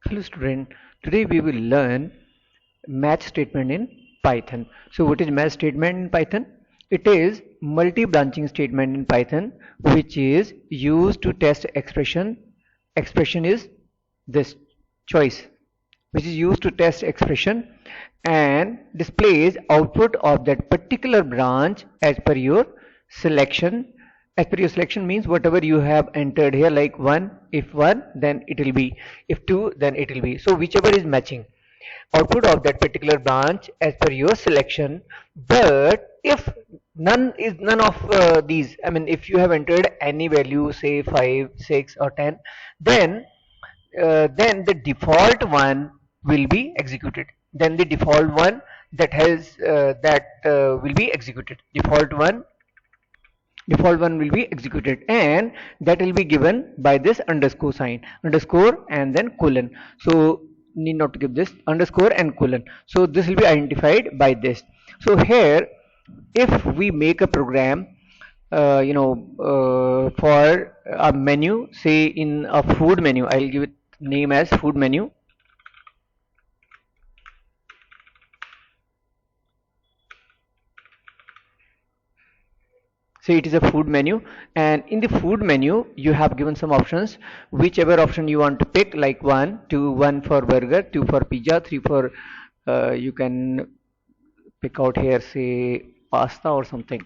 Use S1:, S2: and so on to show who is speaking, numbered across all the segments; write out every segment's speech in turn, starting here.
S1: Hello student, today we will learn match statement in Python. So what is match statement in Python? It is multi-branching statement in Python which is used to test expression. Expression is this choice which is used to test expression and displays output of that particular branch as per your selection. As per your selection means whatever you have entered here, like 1, if 1 then it will be, if 2 then it will be, so whichever is matching output of that particular branch as per your selection. But if none of these, I mean if you have entered any value, say 5, 6 or 10, then the default one will be executed. Then the default one that has will be executed. Default one will be executed, and that will be given by this underscore sign, underscore and then colon. So need not to give this underscore and colon. So this will be identified by this. So here, if we make a program, for a menu, say in a food menu, I'll give it name as food menu. Say it is a food menu, and in the food menu you have given some options, whichever option you want to pick, like 1, 2, 1 for burger, 2 for pizza, 3 for you can pick out here, say pasta or something,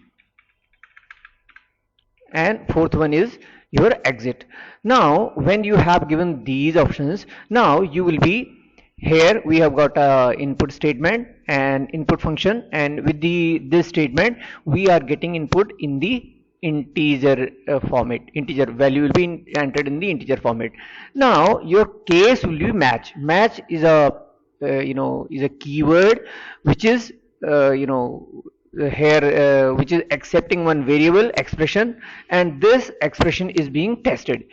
S1: and fourth one is your exit. Now when you have given these options, now you will be here. We have got a input statement and input function, and with this statement we are getting input in the integer format. Integer value will be entered in the integer format. Now your case will be match. Match is a is a keyword which is here which is accepting one variable expression, and this expression is being tested,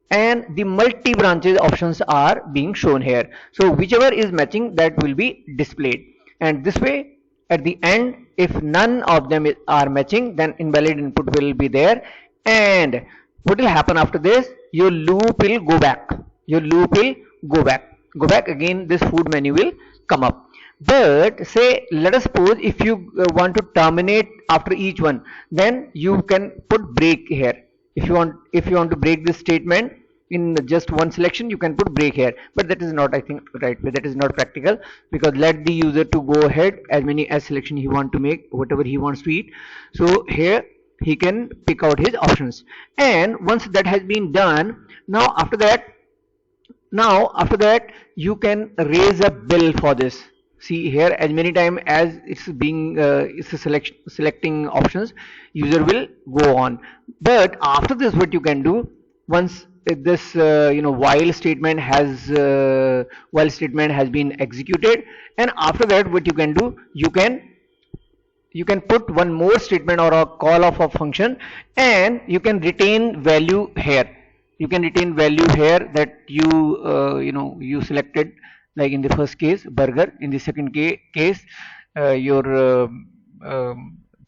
S1: and the multi branches options are being shown here. So whichever is matching, that will be displayed, and this way at the end, if none of them are matching, then invalid input will be there. And what will happen after this? Your loop will go back. Go back again. This food menu will come up. But say, let us suppose if you want to terminate after each one, then you can put break here. If you want to break this statement in just one selection, you can put break here, but that is not, I think, right, that is not practical, because let the user to go ahead as many as selection he want to make, whatever he wants to eat. So here he can pick out his options, and once that has been done, now after that you can raise a bill for this. See here, as many time as it's being selecting options, user will go on. But after this, what you can do, once this while statement has been executed, and after that what you can do, you can put one more statement or a call of a function, and you can retain value here. That you selected, like in the first case burger, in the second case your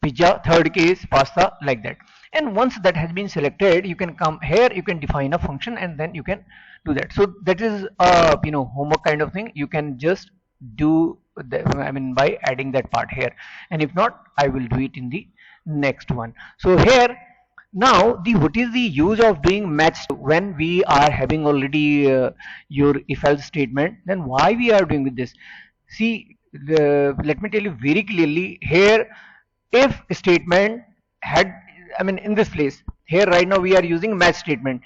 S1: pizza, third case pasta, like that. And once that has been selected, you can come here, you can define a function, and then you can do that. So that is a homework kind of thing. You can just do by adding that part here, and if not, I will do it in the next one. So here, now what is the use of doing match when we are having already your if else statement? Then why we are doing with this? See, let me tell you very clearly here. If statement had, in this place here right now we are using match statement.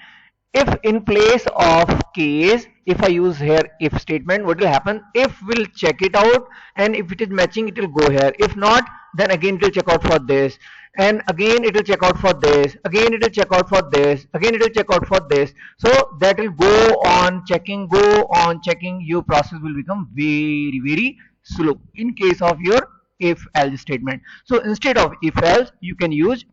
S1: If in place of case, if I use here if statement, what will happen? If will check it out, and if it is matching, it will go here. If not, then again it will check out for this, and again it will check out for this, again it will check out for this, again it will check out for this. So that will go on checking. Your process will become very, very slow in case of your if else statement. So instead of if else, you can use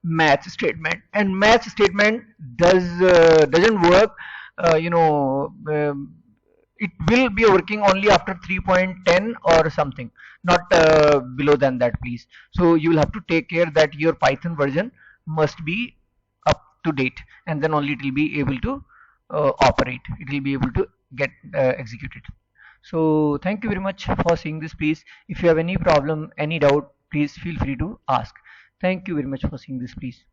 S1: match statement, and match statement doesn't work, it will be working only after 3.10 or something, not below than that, please. So you will have to take care that your Python version must be up to date, and then only it will be able to operate. It will be able to get executed. So thank you very much for seeing this. Please, if you have any problem, any doubt, please feel free to ask. Thank you very much for seeing this. Please.